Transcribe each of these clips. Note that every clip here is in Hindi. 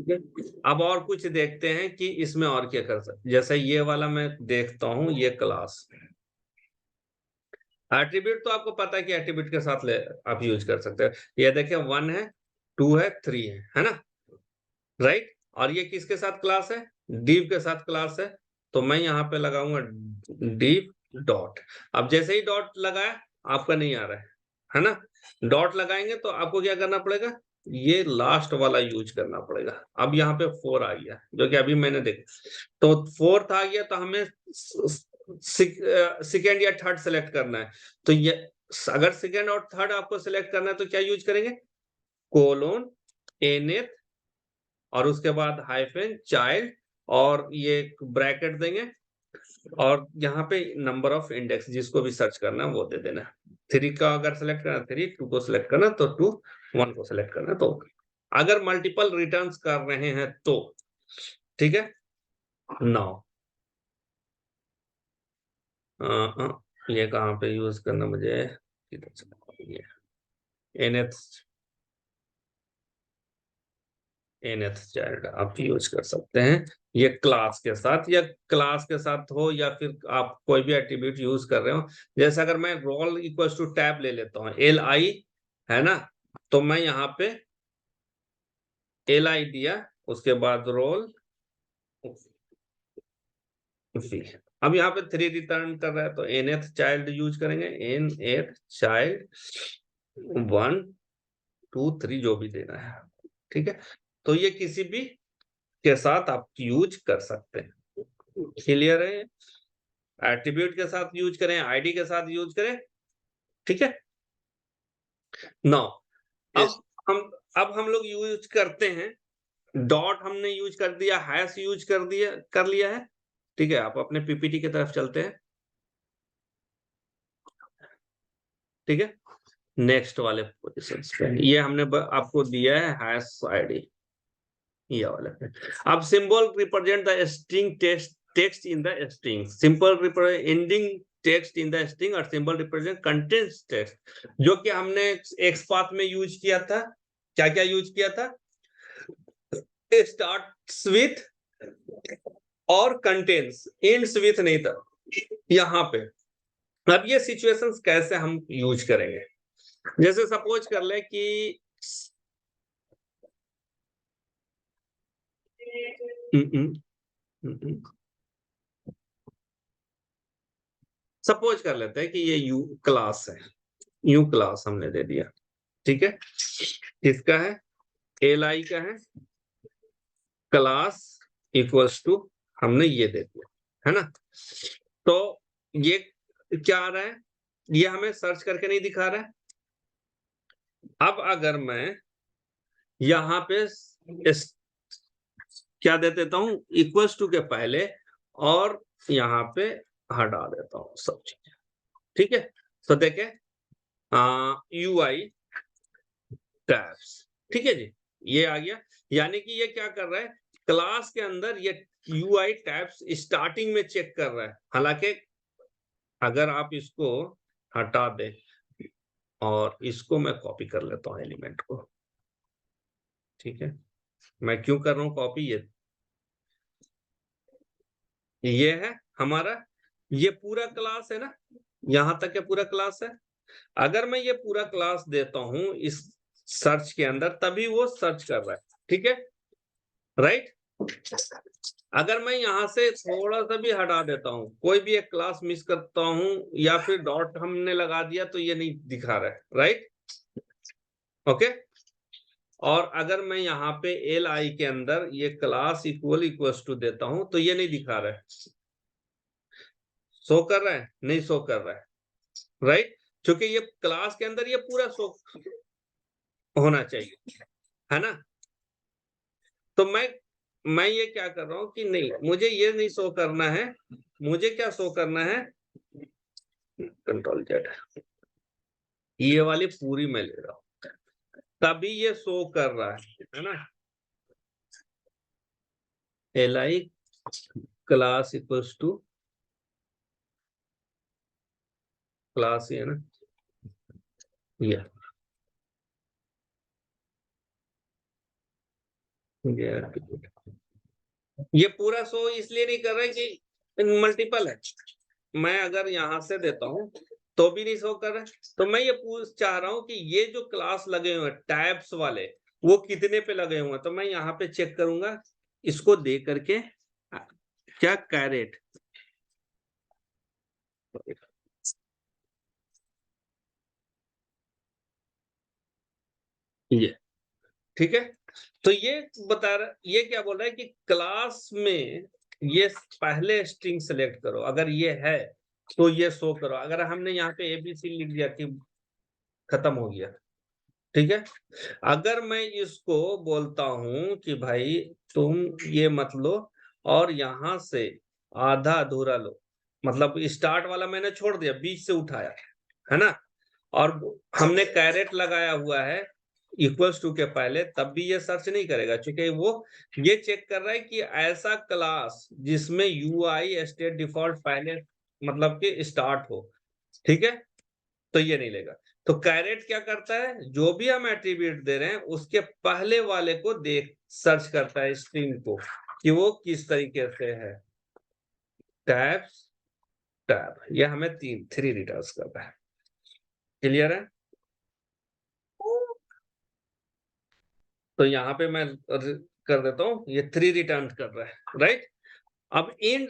ठीक है, अब और कुछ देखते हैं कि इसमें और क्या कर सकते। जैसे ये वाला मैं देखता हूं, ये क्लास एट्रीब्यूट, तो आपको पता है कि एट्रीब्यूट के साथ आप यूज कर सकते हैं। ये देखिए 1 है, 2 है, 3 है ना, राइट। और ये किसके साथ क्लास है, div के साथ क्लास है। तो मैं यहाँ पे लगाऊंगा div डॉट। अब जैसे ही डॉट लगाया, आपका नहीं आ रहा है ना, डॉट लगाएंगे तो आपको क्या करना पड़ेगा, ये लास्ट वाला यूज करना पड़ेगा। अब यहाँ पे 4 आ गया, जो कि अभी मैंने देखा, तो 4th आ गया, तो हमें सेकेंड या थर्ड सेलेक्ट करना है। तो ये अगर सेकेंड और थर्ड आपको सेलेक्ट करना है तो क्या यूज करेंगे, कोलोन nth और उसके बाद हाइफन चाइल्ड, और ये ब्रैकेट देंगे, और यहाँ पे नंबर ऑफ इंडेक्स जिसको भी सर्च करना है वो दे देना। 3 का अगर सेलेक्ट करना 3, 2 को सिलेक्ट करना तो 2, 1 को सिलेक्ट करना तो। अगर मल्टीपल रिटर्न्स कर रहे हैं तो ठीक है। नाउ ये कहाँ पे यूज करना मुझे, ये nth nth चाइल्ड आप यूज कर सकते हैं, ये क्लास के साथ, या क्लास के साथ हो, या फिर आप कोई भी एट्रीब्यूट यूज कर रहे हो। जैसे अगर मैं रोल इक्वल टू टैब ले लेता हूँ, LI है ना, तो मैं यहाँ पे LI दिया, उसके बाद रोल फी। अब यहाँ पे 3 रिटर्न कर रहा है, तो nth चाइल्ड यूज करेंगे, nth चाइल्ड 1 2 3 जो भी देना है, ठीक है। तो ये किसी भी के साथ आप यूज कर सकते हैं, क्लियर है। एट्रीब्यूट के साथ यूज करें, आईडी के साथ यूज करें, ठीक है। Now yes. अब हम लोग यूज करते हैं, डॉट हमने यूज कर दिया, हैश यूज कर लिया है, ठीक है। आप अपने पीपीटी की तरफ चलते हैं, ठीक है। नेक्स्ट वाले पोजीशन पे ये हमने आपको दिया है हैश आईडी, ये वाला पे। अब symbol represent the string text in the string, simple ending text in the string, और सिंबल रिप्रेजेंट कंटेंट्स टेक्स्ट, जो कि हमने एक्सपाथ में यूज किया था। क्या क्या यूज किया था, स्टार्ट्स विथ और कंटेंट्स, एंड्स विथ नहीं था यहाँ पे। अब ये सिचुएशंस कैसे हम यूज करेंगे, जैसे सपोज कर ले कि सपोज कर लेते हैं कि ये यू क्लास है, यू क्लास हमने दे दिया, ठीक है। किसका है, LI का है, क्लास इक्वल्स टू हमने ये दे दिया, है ना। तो ये क्या आ रहा है, ये हमें सर्च करके नहीं दिखा रहा है। अब अगर मैं यहाँ पे क्या दे देता हूं, इक्वल्स टू के पहले, और यहाँ पे हटा देता हूं सब चीजें, ठीक है। तो देखे UI टैब्स, ठीक है जी, ये आ गया। यानी कि ये क्या कर रहा है, क्लास के अंदर ये UI टैब्स स्टार्टिंग में चेक कर रहा है। हालांकि अगर आप इसको हटा दे, और इसको मैं कॉपी कर लेता हूं एलिमेंट को, ठीक है। मैं क्यों कर रहा हूं कॉपी, ये है हमारा, ये पूरा क्लास है ना, यहां तक के पूरा क्लास है। अगर मैं ये पूरा क्लास देता हूं इस सर्च के अंदर, तभी वो सर्च कर रहा है, ठीक है, राइट। अगर मैं यहां से थोड़ा सा भी हटा देता हूं, कोई भी एक क्लास मिस करता हूं, या फिर डॉट हमने लगा दिया, तो ये नहीं दिखा रहा है, राइट, ओके। और अगर मैं यहाँ पे LI के अंदर ये क्लास इक्वल्स टू देता हूं, तो ये नहीं दिखा रहा है, शो कर रहा है, नहीं शो कर रहा है, राइट। क्योंकि ये क्लास के अंदर ये पूरा शो होना चाहिए, है ना। तो मैं ये क्या कर रहा हूं कि नहीं, मुझे ये नहीं शो करना है, मुझे क्या शो करना है, कंट्रोल Z, ये वाली पूरी मैं ले रहा हूं, तभी ये शो कर रहा है ना। LI class equals to class, ही है ना, ये ये पूरा शो इसलिए नहीं कर रहा है कि मल्टीपल है। मैं अगर यहां से देता हूं तो भी नहीं शो कर रहा है। तो मैं ये पूछ चाह रहा हूं कि ये जो क्लास लगे हुए हैं टैब्स वाले, वो कितने पे लगे हुए हैं। तो मैं यहाँ पे चेक करूंगा इसको दे करके, क्या कैरेट, ये ठीक है। तो ये बता रहा, ये क्या बोल रहा है कि क्लास में ये पहले स्ट्रिंग सेलेक्ट करो, अगर ये है तो ये शो करो। अगर हमने यहाँ पे एबीसी लिख दिया कि खत्म हो गया, ठीक है। अगर मैं इसको बोलता हूं कि भाई तुम ये मत लो और यहां से आधा अधूरा लो, मतलब स्टार्ट वाला मैंने छोड़ दिया, बीच से उठाया, है ना, और हमने कैरेट लगाया हुआ है इक्वल्स टू के पहले, तब भी ये सर्च नहीं करेगा, क्योंकि वो ये चेक कर रहा है कि ऐसा क्लास जिसमें यूआई स्टेट डिफॉल्ट पहले मतलब कि स्टार्ट हो, ठीक है, तो ये नहीं लेगा। तो कैरेट क्या करता है, जो भी हम एट्रीब्यूट दे रहे हैं उसके पहले वाले को देख सर्च करता है स्ट्रिंग को कि वो किस तरीके से है। टैब्स, टैब, ये हमें थ्री रिटर्न्स करता है। क्लियर है। तो यहाँ पे मैं कर देता हूँ, ये थ्री रिटर्न कर रहा है, राइट। अब इन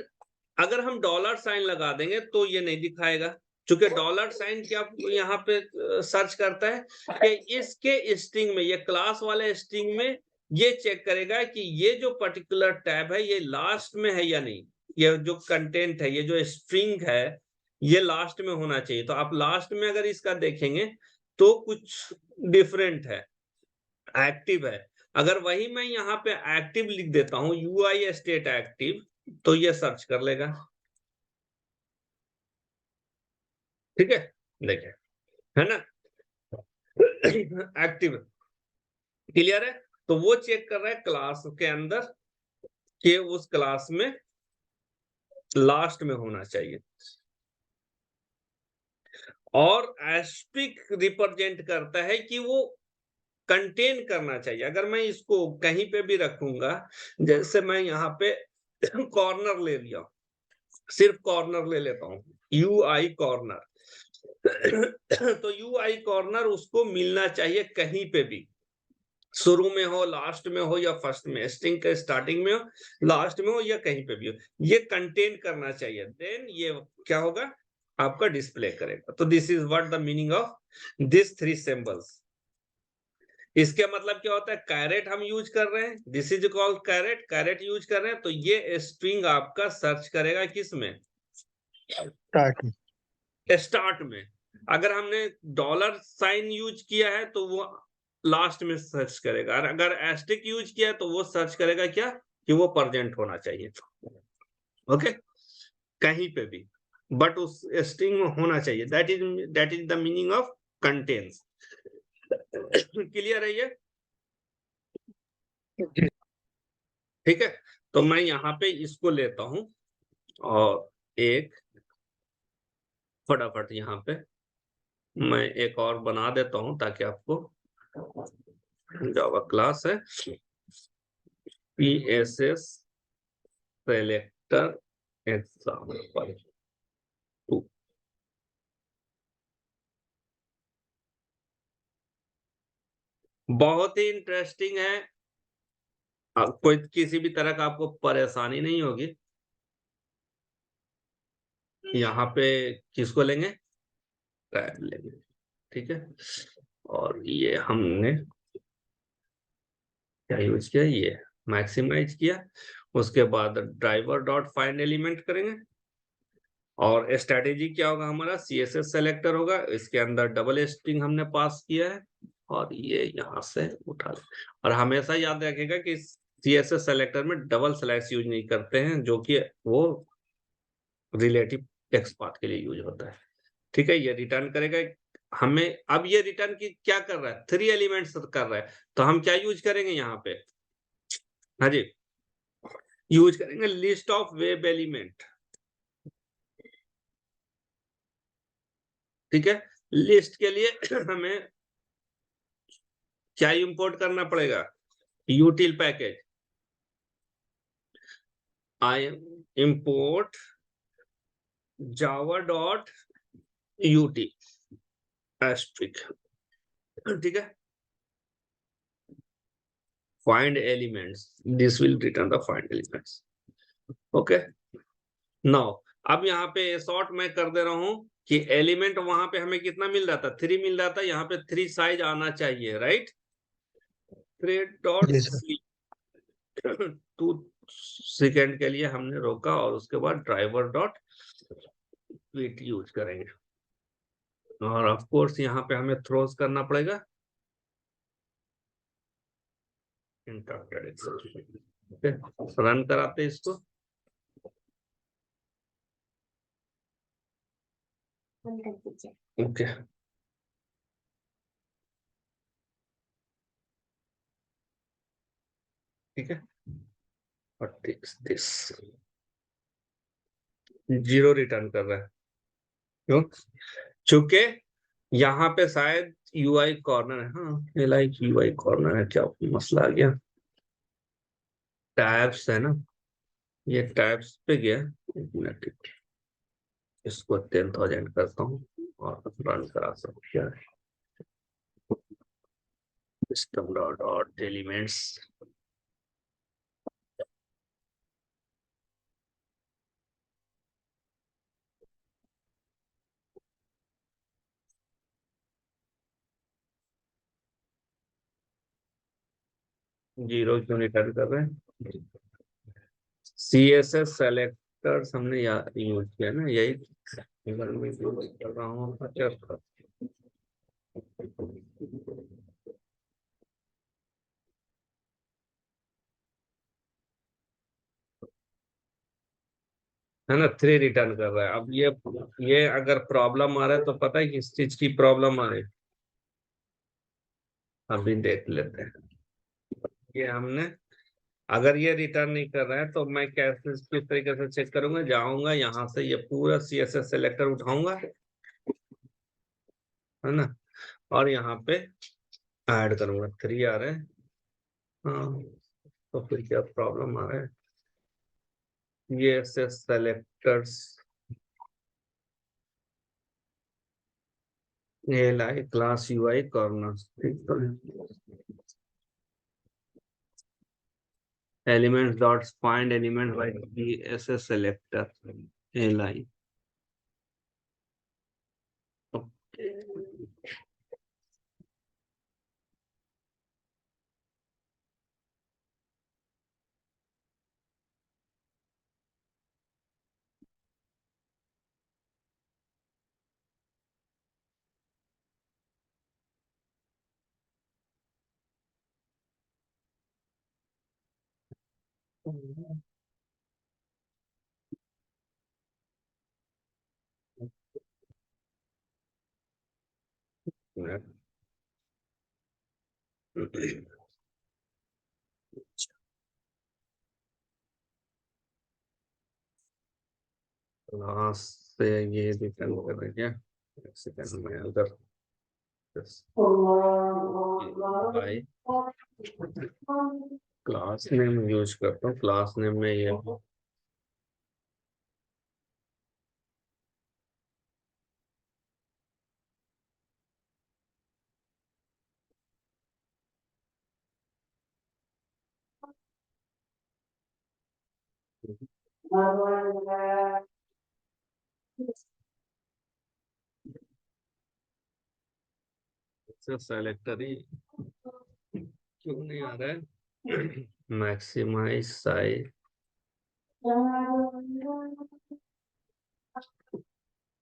अगर हम डॉलर साइन लगा देंगे तो ये नहीं दिखाएगा, क्योंकि डॉलर साइन क्या यहाँ पे सर्च करता है कि इसके स्ट्रिंग में, ये क्लास वाले स्ट्रिंग में ये चेक करेगा कि ये जो पर्टिकुलर टैब है ये लास्ट में है या नहीं, ये जो कंटेंट है, ये जो स्ट्रिंग है, ये लास्ट में होना चाहिए। तो आप लास्ट में अगर इसका देखेंगे तो कुछ डिफरेंट है, एक्टिव है। अगर वही मैं यहाँ पे एक्टिव लिख देता हूँ, यूआई स्टेट एक्टिव, तो ये सर्च कर लेगा, ठीक है। देखिए, है ना, एक्टिव, क्लियर है। तो वो चेक कर रहा है क्लास के अंदर कि उस क्लास में लास्ट में होना चाहिए। और एस्ट्रिक रिप्रेजेंट करता है कि वो कंटेन करना चाहिए। अगर मैं इसको कहीं पे भी रखूंगा, जैसे मैं यहाँ पे कॉर्नर ले लिया, सिर्फ कॉर्नर ले लेता हूँ, यू आई कॉर्नर, तो यू आई कॉर्नर उसको मिलना चाहिए कहीं पे भी, शुरू में हो, लास्ट में हो, या फर्स्ट में, स्ट्रिंग के स्टार्टिंग में हो, लास्ट में हो, या कहीं पे भी हो, ये कंटेन करना चाहिए। देन ये क्या होगा, आपका डिस्प्ले करेगा। तो this is what the meaning of this three symbols. इसके मतलब क्या होता है, कैरेट हम यूज कर रहे हैं, this is called carat, carat use कर रहे हैं, तो ये स्ट्रिंग आपका सर्च करेगा किस में, स्टार्ट में। अगर हमने डॉलर साइन यूज किया है तो वो लास्ट में सर्च करेगा, और अगर एस्टिक यूज किया है तो वो सर्च करेगा क्या, कि वो प्रेजेंट होना चाहिए, ओके, कहीं पे भी, बट उस स्ट्रिंग में होना चाहिए। That is the meaning of contains. Clear है ये, ठीक है। तो मैं यहाँ पे इसको लेता हूं और एक फटाफट यहाँ पे मैं एक और बना देता हूं ताकि आपको, जावा क्लास है PSS सेलेक्टर एग्जाम्पल 2। बहुत ही इंटरेस्टिंग है, कोई किसी भी तरह का आपको परेशानी नहीं होगी। यहाँ पे किसको लेंगे, टैब लेंगे, ठीक है। और ये हमने क्या यूज किया, ये मैक्सिमाइज किया। उसके बाद ड्राइवर डॉट फाइंड एलिमेंट करेंगे, और स्ट्रेटेजी क्या होगा हमारा, CSS सेलेक्टर होगा, इसके अंदर डबल स्ट्रिंग हमने पास किया है, और ये यहाँ से उठा ले। और हमेशा याद रखेगा कि CSS सेलेक्टर में डबल स्लैश यूज नहीं करते हैं, जो कि वो रिलेटिव टेक्स्ट पाथ के लिए यूज होता है, ठीक है। ये रिटर्न करेगा हमें। अब ये रिटर्न की क्या कर रहा है, थ्री एलिमेंट्स कर रहा है, तो हम क्या यूज करेंगे यहाँ पे, हाँ जी, यूज करेंगे लिस्ट ऑफ वेब एलिमेंट, ठीक है। लिस्ट के लिए हमें क्या इंपोर्ट करना पड़ेगा, यूटिल पैकेज, आई import java.ut asterisk, ठीक है, find elements, this will return the find elements. Okay, now अब यहाँ पे शॉर्ट मैं कर दे रहा हूं कि एलिमेंट वहां पे हमें कितना मिल रहा था, 3 मिल रहा था, यहाँ पे 3 साइज आना चाहिए, right, thread dot G sir. 2 second के लिए हमने रोका और उसके बाद ड्राइवर डॉट वेट यूज करेंगे और ऑफ कोर्स यहाँ पे हमें थ्रोज करना पड़ेगा रन कराते इसको, ओके, ठीक है, और दिस 0 रिटर्न कर रहा है, क्यों, चूंकि यहाँ पे शायद यूआई कॉर्नर है, हाँ लाइक यूआई कॉर्नर है, क्या मसला आ गया, टैब्स है ना, ये टैब्स पे गया, एक मिनट, इसको 10,000 करता हूँ और रन करा सकते हैं, सिस्टम डॉट एलिमेंट्स, जीरो क्यों रिटर्न कर रहे हैं, CSS सेलेक्टर्स हमने यूज किया ना, यही अगर मैं यूज कर रहा हूँ 75, है ना, 3 रिटर्न कर रहा है। अब ये अगर प्रॉब्लम आ रहा है तो पता है किस चीज की प्रॉब्लम आ रही है, अभी देख लेते हैं, ये हमने अगर ये रिटर्न नहीं कर रहा है तो मैं कैसे किस तरीके से चेक करूंगा, जाऊंगा यहाँ से ये पूरा CSS सेलेक्टर उठाऊंगा, है ना, और यहाँ पे ऐड करूंगा, 3 आ रहे हैं, हाँ, तो फिर क्या प्रॉब्लम आ रहा है, CSS सेलेक्टर्स लाई क्लास UI कॉर्नर, ठीक तो element dot find element by CSS selector lie, okay, class से ये रिटर्न कर रहे क्या, एक सेकंड में अगर बाय क्लास नेम यूज करता हूँ, क्लास नेम में ये सेलेक्टर ही क्यों नहीं आ रहा है, मैक्सिमाइज साइज,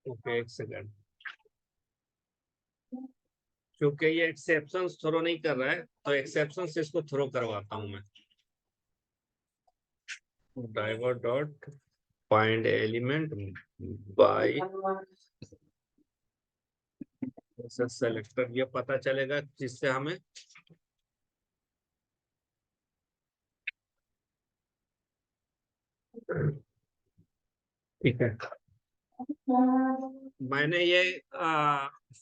ओके, एक सेकंड, क्योंकि ये एक्सेप्शन थ्रो नहीं कर रहा है तो एक्सेप्शन से इसको थ्रो करवाता हूं मैं, driver dot find element by selector, ये पता चलेगा जिससे हमें ठीक है, मैंने ये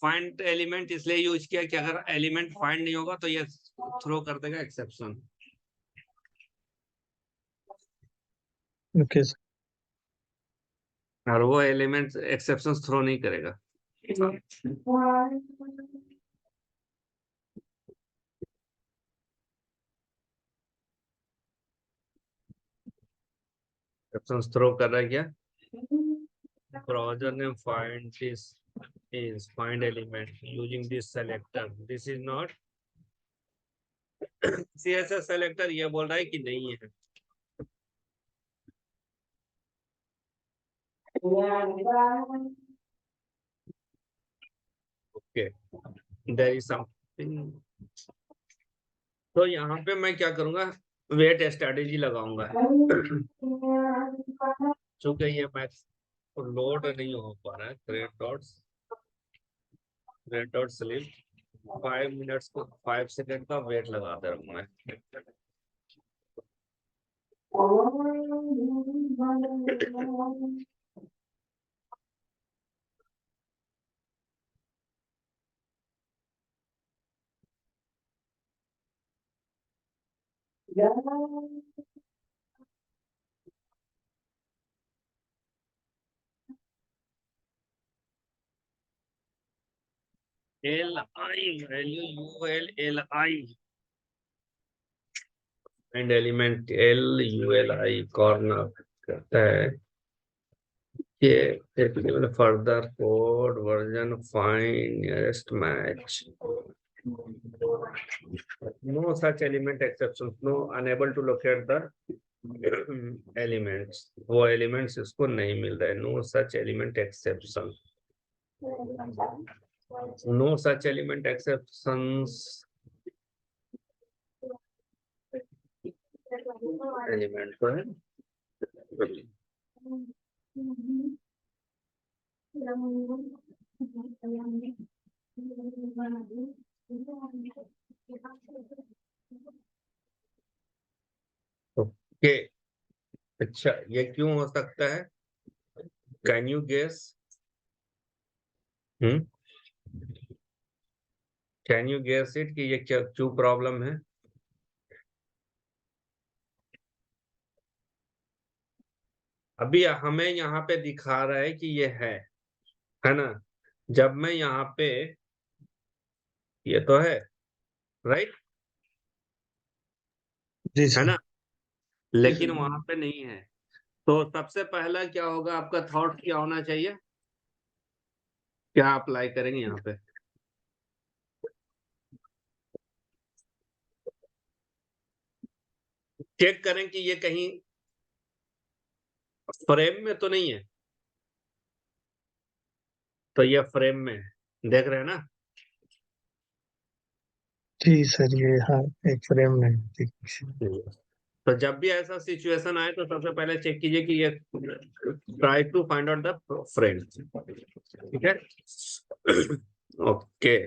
फाइंड एलिमेंट इसलिए यूज किया कि अगर एलिमेंट फाइंड नहीं होगा तो ये थ्रो कर देगा एक्सेप्शन, ओके सर। और वो एलिमेंट एक्सेप्शंस थ्रो नहीं करेगा। एक्सेप्शंस थ्रो कर रहा है क्या? Browser name find this is find element using this selector. This is not CSS selector। ये बोल रहा है कि नहीं है। Okay, there is something। तो यहाँ पे मैं क्या करूंगा, वेट स्ट्रेटेजी लगाऊंगा। चूंकि ये मैक्स लोड नहीं हो पा रहा है, ग्रेड डॉट स्लिप 5 मिनट्स को 5 सेकंड का वेट लगाते रहूंगा। LI value ULLI and element LULI corner करता है कि further code version find nearest match. No such element exception, no unable to locate the elements. वो एलिमेंट्स इसको नहीं मिल रहा है। No such element exception, no such element exceptions element तो है। ओके, अच्छा ये क्यों हो सकता है? Can you guess? Can you guess it कि ये क्या क्यों प्रॉब्लम है? अभी हमें यहाँ पे दिखा रहा है कि ये है ना। जब मैं यहाँ पे, ये तो है राइट, जी है सर। ना, लेकिन वहां पे नहीं है। तो सबसे पहला क्या होगा, आपका थॉट क्या होना चाहिए? क्या अप्लाई करेंगे यहाँ पे? चेक करें कि ये कहीं फ्रेम में तो नहीं है। तो ये फ्रेम में है, देख रहे हैं ना। जी सर, ये हाँ एक फ्रेम में ठीक। तो जब भी ऐसा सिचुएशन आए तो सबसे पहले चेक कीजिए कि ये try to find out the frame. ठीक है, ओके।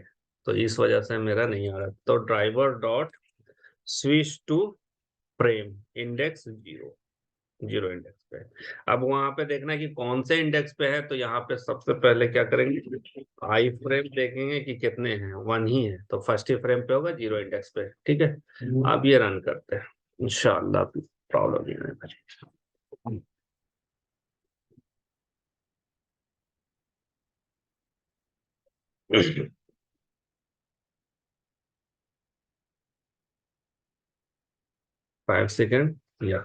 तो इस वजह से मेरा नहीं आ रहा। तो driver dot switch to frame index 0, 0 index पे। अब वहां पे देखना कि कौन से इंडेक्स पे है। तो यहाँ पे सबसे पहले क्या करेंगे, आई फ्रेम देखेंगे कि कितने हैं, 1 ही है। तो फर्स्ट ही फ्रेम पे होगा, 0 इंडेक्स पे। ठीक है, अब ये रन करते हैं, इंशाल्लाह प्रॉब्लम नहीं आने वाली। 5 सेकेंड या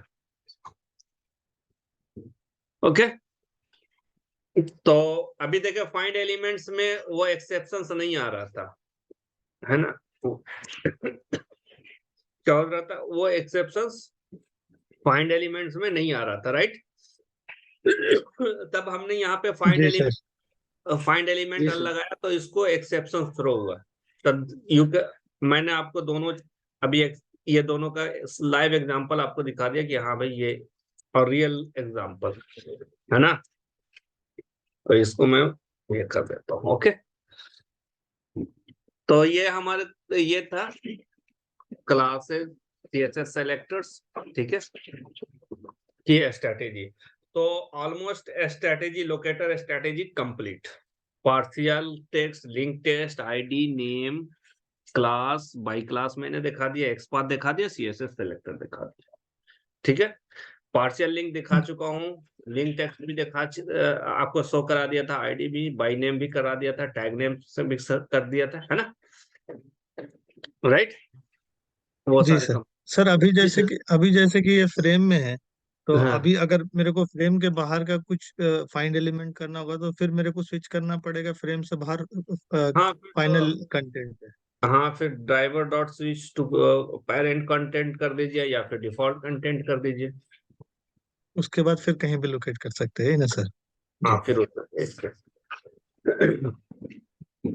ओके। तो अभी देखे फाइंड एलिमेंट्स में वो एक्सेप्शंस नहीं आ रहा था, है ना। क्या हो रहा था, वो एक्सेप्शंस फाइंड एलिमेंट्स में नहीं आ रहा था, राइट। तब हमने यहाँ पे जी सर। फाइंड एलिमेंट लगाया तो इसको एक्सेप्शन थ्रो हुआ। तब मैंने आपको दोनों अभी ये दोनों का लाइव एग्जांपल आपको दिखा दिया कि हाँ भाई ये और रियल एग्जांपल है ना। तो इसको मैं ये कर देता हूँ, ओके। तो ये हमारे ये था क्लासेस सीएसएस सेलेक्टर्स, ठीक है, की स्ट्रेटेजी। तो almost strategy locator strategy complete. Partial text, link test, ID, name, class, by class मैंने दिखा दिया, एक्सपाथ दिखा दिया, सीएसएस सेलेक्टर दिखा दिया। ठीक है, पार्शियल लिंक दिखा चुका हूँ, लिंक टेक्स्ट भी आपको शो करा दिया था, आईडी भी, बाई नेम भी करा दिया था, टैग नेम से भी कर दिया था, है ना, राइट? वो जी सारे सर। कम। सर अभी जैसे कि ये फ्रेम में है, तो हाँ अभी अगर मेरे को फ्रेम के बाहर का कुछ फाइंड एलिमेंट करना होगा, तो फिर मेरे को स्विच करना पड़ेगा फ्रेम से बाहर हाँ फिर फाइनल कंटेंट पे। हाँ फिर driver dot switch to parent content कर दीजिए या फिर डिफॉल्ट कंटेंट कर दीजिए। उसके बाद फिर कहीं भी लोकेट कर सकते हैं ना सर? हाँ जी फिर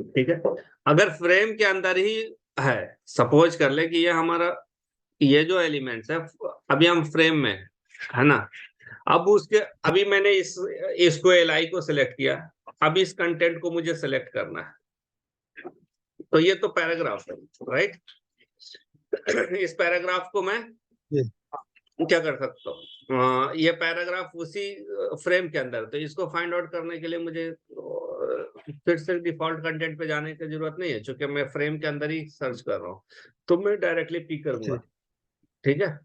ठीक है। अगर फ्रेम के अंदर ही है, सपोज कर ले कि ये हमारा, ये जो एलिमेंट्स है, अभी हम फ्रेम में है ना, अब उसके, अभी मैंने इसको एल को सिलेक्ट किया, अब इस कंटेंट को मुझे सिलेक्ट करना है, तो ये तो पैराग्राफ है, राइट? इस पैराग्राफ को मैं जी क्या कर सकता हूँ, ये पैराग्राफ उसी फ्रेम के अंदर, तो इसको फाइंड आउट करने के लिए मुझे फिर से डिफॉल्ट कंटेंट पे जाने की जरूरत नहीं है, क्योंकि मैं फ्रेम के अंदर ही सर्च कर रहा हूँ, तो मैं डायरेक्टली पिक करूंगा। जी ठीक है,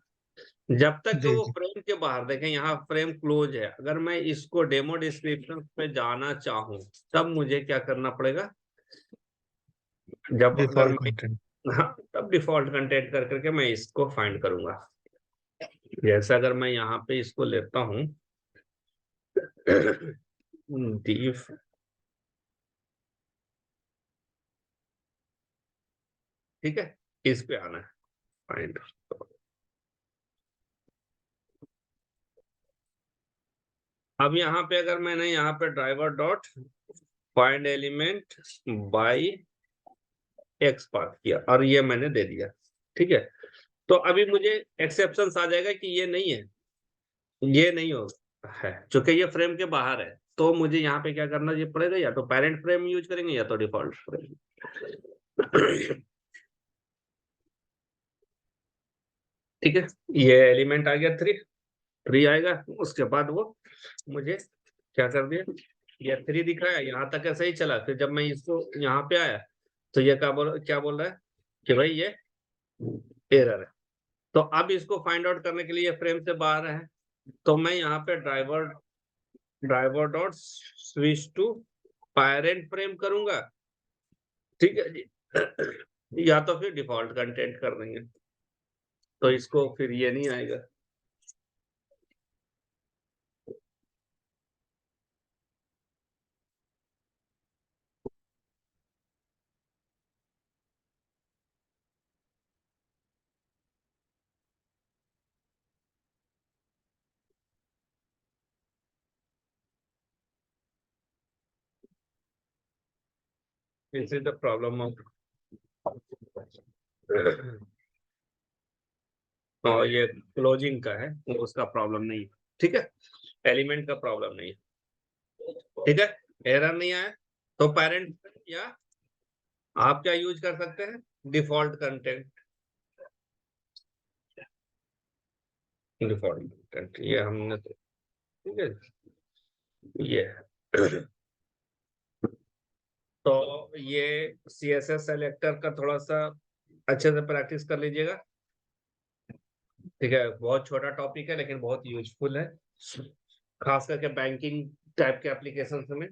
जब तक कि जी वो जी फ्रेम के बाहर, देखें यहाँ फ्रेम क्लोज है, अगर मैं इसको डेमो डिस्क्रिप्शन पे जाना चाहूँ, तब मुझे क्या करना पड़ेगा, जब अगर डिफॉल्ट मैं, कंटेंट। हाँ, तब डिफॉल्ट कंटेंट कर करके मैं इसको फाइंड करूंगा। जैसे अगर मैं यहाँ पे इसको लेता हूँ, डिफ, ठीक है, इस पे आना है, फाइंड। अब यहाँ पे अगर मैंने यहाँ पे driver dot find element by x path किया और ये मैंने दे दिया, ठीक है, तो अभी मुझे एक्सेप्शन आ जाएगा कि ये नहीं है, ये नहीं होगा है, क्योंकि ये फ्रेम के बाहर है, तो मुझे यहाँ पे क्या करना ये पड़ेगा, या तो पेरेंट फ्रेम यूज करेंगे या तो डिफॉल्ट फ्रेम। ठीक है, ये एलिमेंट आ गया, थ्री आएगा, उसके बाद वो मुझे क्या कर दिया, ये थ्री दिख रहा है, यहाँ तक ऐसे ही चला, फिर जब मैं इसको यहाँ पे आया, तो ये क्या बोल रहा है कि भाई ये एरर है, तो अब इसको फाइंड आउट करने के लिए फ्रेम से बाहर है, तो मैं यहाँ पे driver dot switch to parent frame करूंगा, ठीक है जी, या तो फिर डिफॉल्ट कंटेंट कर देंगे, तो इसको फिर ये नहीं आएगा। This is the problem of, तो ये क्लोजिंग का है, उसका प्रॉब्लम नहीं है, ठीक है, एलिमेंट का प्रॉब्लम नहीं है, ठीक है, एरर नहीं आया, तो पेरेंट या आप क्या यूज कर सकते हैं, डिफॉल्ट कंटेंट, डिफॉल्ट कंटेंट ये हमने, ठीक है, ये तो ये CSS सेलेक्टर का थोड़ा सा अच्छे से प्रैक्टिस कर लीजिएगा, ठीक है, बहुत छोटा टॉपिक है लेकिन बहुत यूजफुल है, खास करके बैंकिंग टाइप के एप्लीकेशन में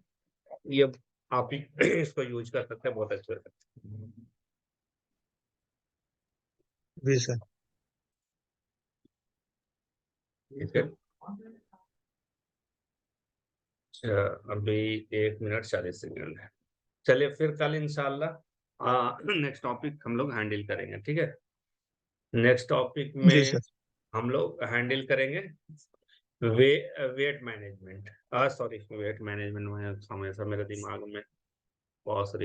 ये आप ही इसको यूज कर सकते हैं बहुत अच्छे से। जी सर। ठीक है, अच्छा, अभी 1 मिनट 40 सेकंड है, चलिए फिर कल इंशाल्लाह नेक्स्ट टॉपिक हम लोग हैंडल करेंगे, ठीक है, नेक्स्ट टॉपिक जी में सर। हम लोग हैंडल करेंगे we weight management, sorry weight management में हमेशा मेरे दिमाग में बहुत सारी